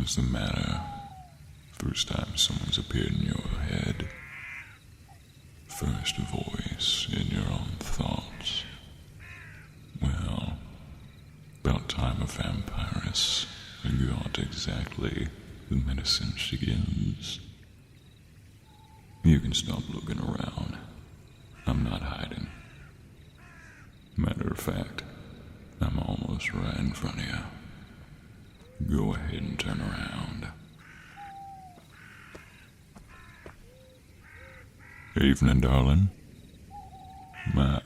What's the matter? First time someone's appeared in your head. First voice in your own thoughts. Well, about time a vampiress got exactly the medicine she gives. You can stop looking around. I'm not hiding. Matter of fact, I'm almost right in front of you. Go ahead and turn around. Evening, darling. My,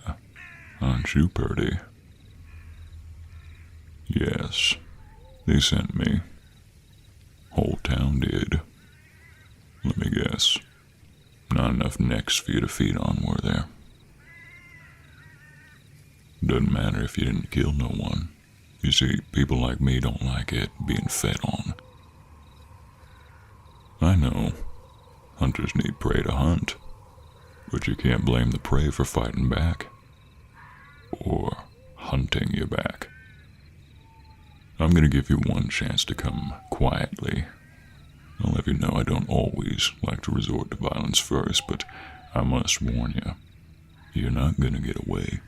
aren't you pretty? Yes, they sent me. Whole town did. Let me guess. Not enough necks for you to feed on, were there? Doesn't matter if you didn't kill no one. You see, people like me don't like it being fed on. I know. Hunters need prey to hunt. But you can't blame the prey for fighting back. Or hunting you back. I'm gonna give you one chance to come quietly. I'll let you know I don't always like to resort to violence first, but I must warn you, you're not gonna get away.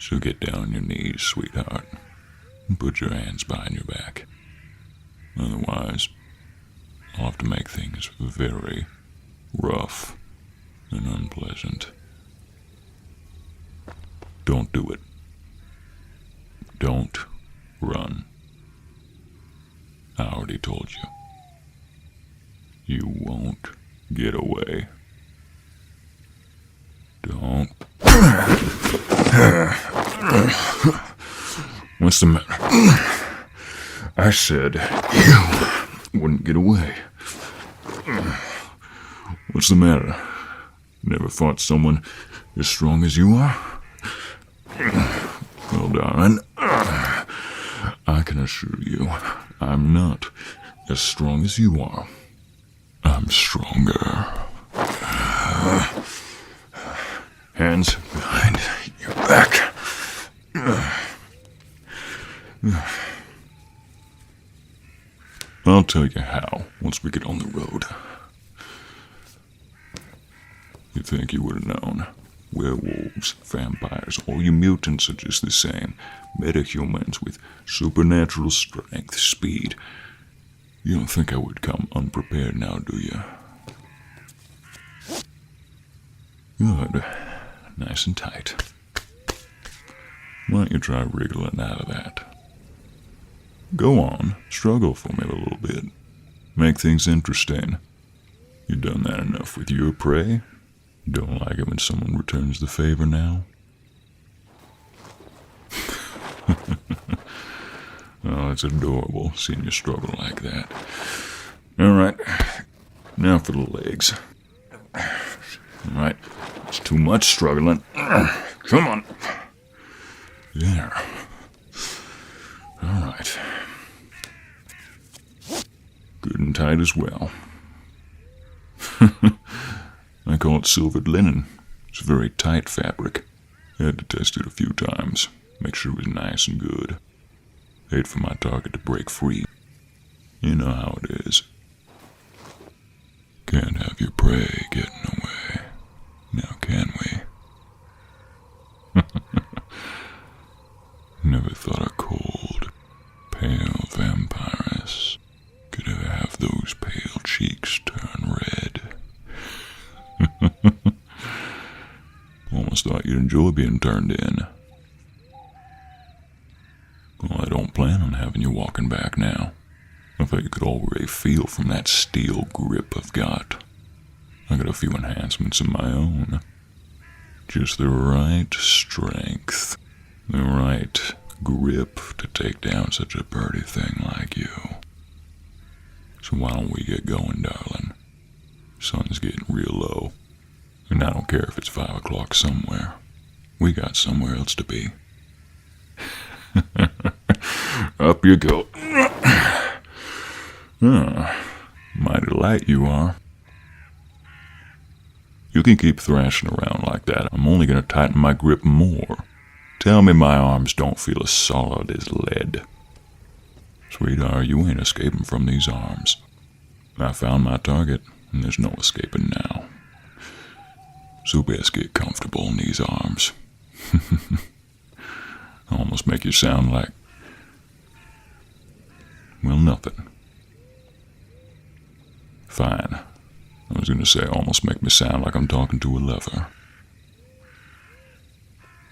So get down on your knees, sweetheart, and put your hands behind your back. Otherwise, I'll have to make things very rough and unpleasant. Don't do it. Don't run. I already told you. You won't get away. Don't. What's the matter? I said you wouldn't get away. What's the matter? Never fought someone as strong as you are? Well, darling, I can assure you, I'm not as strong as you are. I'm stronger. Hands behind your back. I'll tell you how once we get on the road. You think you would have known? Werewolves, vampires, all you mutants are just the same. Metahumans with supernatural strength, speed. You don't think I would come unprepared now, do you? Good. Nice and tight. Why don't you try wriggling out of that? Go on, struggle for me a little bit. Make things interesting. You've done that enough with your prey? Don't like it when someone returns the favor now? Oh, it's adorable seeing you struggle like that. Alright, now for the legs. Alright, it's too much struggling. Come on. There. Alright. Good and tight as well. I call it silvered linen. It's a very tight fabric. I had to test it a few times, make sure it was nice and good. Hate for my target to break free. You know how it is. Can't have your prey getting away. Now can we? Never thought a cold, pale vampiress could ever have those pale cheeks turn red. Almost thought you'd enjoy being turned in. Well, I don't plan on having you walking back now. I thought you could already feel from that steel grip I've got. I got a few enhancements of my own. Just the right strength. The right grip to take down such a pretty thing like you. So why don't we get going, darling? Sun's getting real low. And I don't care if it's 5 o'clock somewhere. We got somewhere else to be. Up you go. Mighty light you are. You can keep thrashing around like that. I'm only going to tighten my grip more. Tell me my arms don't feel as solid as lead. Sweetheart, you ain't escaping from these arms. I found my target, and there's no escaping now. So best get comfortable in these arms. I almost make you sound like, well, nothing. Fine. I was gonna say almost make me sound like I'm talking to a lover.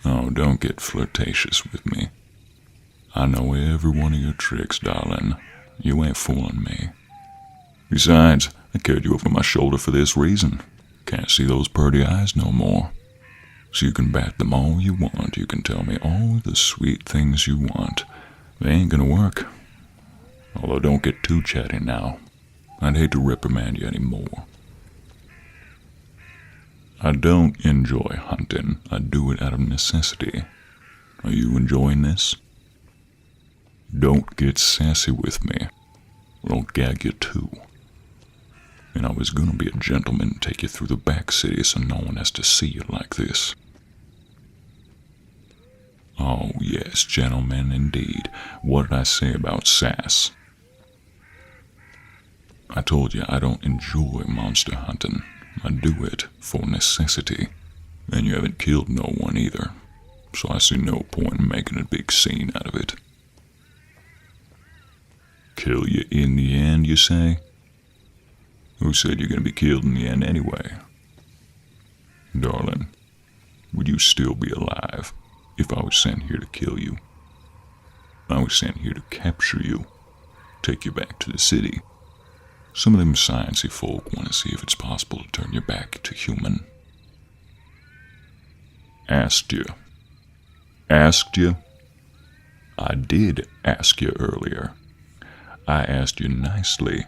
Oh, don't get flirtatious with me. I know every one of your tricks, darling. You ain't fooling me. Besides, I carried you over my shoulder for this reason. Can't see those purty eyes no more. So you can bat them all you want. You can tell me all the sweet things you want. They ain't gonna work. Although don't get too chatty now. I'd hate to reprimand you anymore. I don't enjoy hunting. I do it out of necessity. Are you enjoying this? Don't get sassy with me, or I'll gag you too. And I was gonna be a gentleman and take you through the back city so no one has to see you like this. Oh yes, gentlemen, indeed. What did I say about sass? I told you I don't enjoy monster hunting. I do it for necessity. And you haven't killed no one either, so I see no point in making a big scene out of it. Kill you in the end, you say? Who said you're gonna be killed in the end anyway? Darling, would you still be alive if I was sent here to kill you? I was sent here to capture you, take you back to the city. Some of them sciencey folk want to see if it's possible to turn you back to human. Asked you. Asked you? I did ask you earlier. I asked you nicely.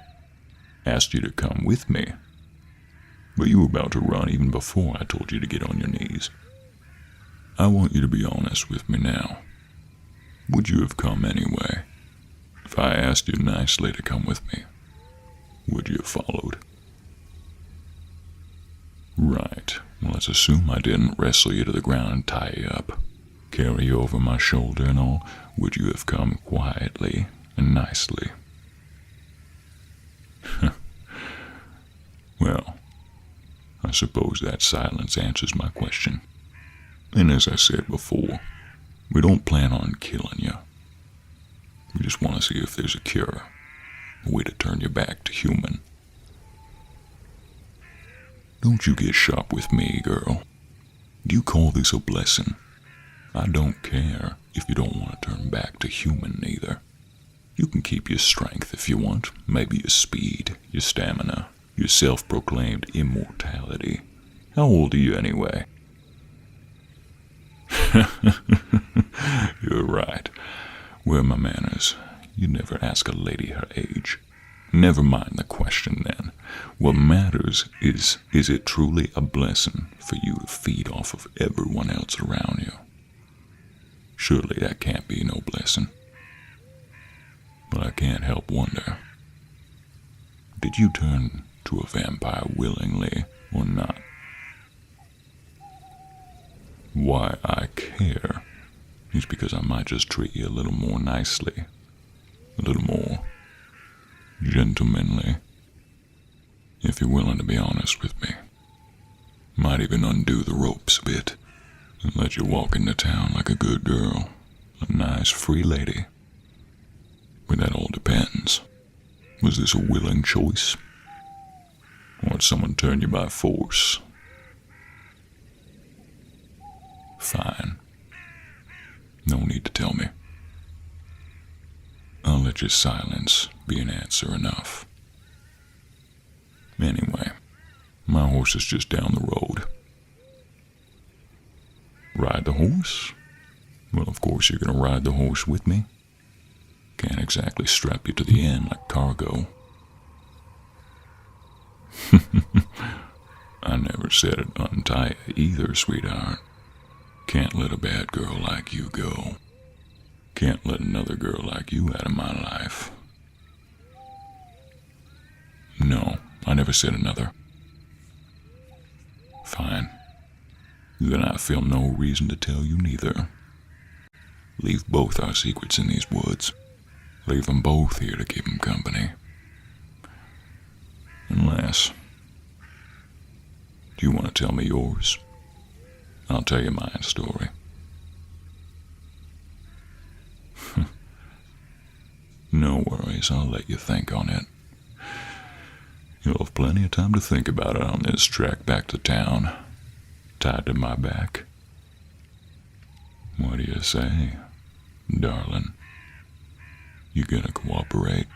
Asked you to come with me. But you were about to run even before I told you to get on your knees. I want you to be honest with me now. Would you have come anyway? If I asked you nicely to come with me, would you have followed? Right. Well, let's assume I didn't wrestle you to the ground and tie you up, carry you over my shoulder and all. Would you have come quietly and nicely? Well, I suppose that silence answers my question. And as I said before, we don't plan on killing you. We just want to see if there's a cure, a way to turn you back to human. Don't you get sharp with me, girl. Do you call this a blessing? I don't care if you don't want to turn back to human either. You can keep your strength if you want, maybe your speed, your stamina, your self-proclaimed immortality. How old are you anyway? You're right. Where are my manners? You never ask a lady her age. Never mind the question then. What matters is it truly a blessing for you to feed off of everyone else around you? Surely that can't be no blessing. But I can't help wonder. Did you turn to a vampire willingly or not? Why I care is because I might just treat you a little more nicely, a little more gentlemanly, if you're willing to be honest with me. Might even undo the ropes a bit and let you walk into town like a good girl, a nice free lady. But that all depends. Was this a willing choice? Or did someone turn you by force? Fine. No need to tell me. I'll let your silence be an answer enough. Anyway, my horse is just down the road. Ride the horse? Well, of course you're gonna ride the horse with me. Can't exactly strap you to the end like cargo. I never said it untie you either, sweetheart. Can't let a bad girl like you go. Can't let another girl like you out of my life. No, I never said another. Fine. Then I feel no reason to tell you neither. Leave both our secrets in these woods. Leave them both here to keep him company. Unless, do you want to tell me yours? I'll tell you my story. No worries, I'll let you think on it. You'll have plenty of time to think about it on this trek back to town, tied to my back. What do you say, darling? You gonna cooperate?